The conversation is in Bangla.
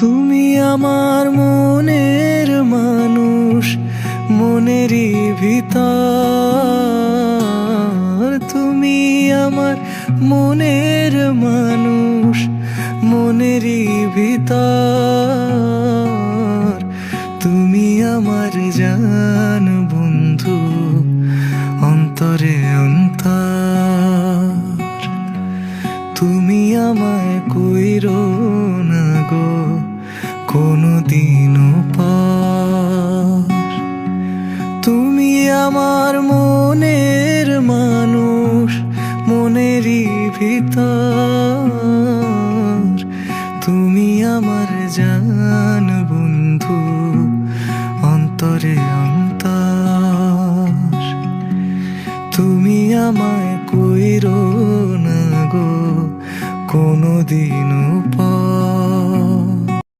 তুমি আমার মনের মানুষ, মনেরই ভিতর। তুমি আমার মনের মানুষ, মনেরই ভিতর। তুমি আমার জান বন্ধু, অন্তরে অন্তর। তুমি আমায় কইরো না গো কোনদিনও পর। তুমি আমার মনের মানুষ, মনেরই ভিতর। তুমি আমার জান বন্ধু, অন্তরে অন্তর। তুমি আমায় কইরো না গো কোনদিনও পর।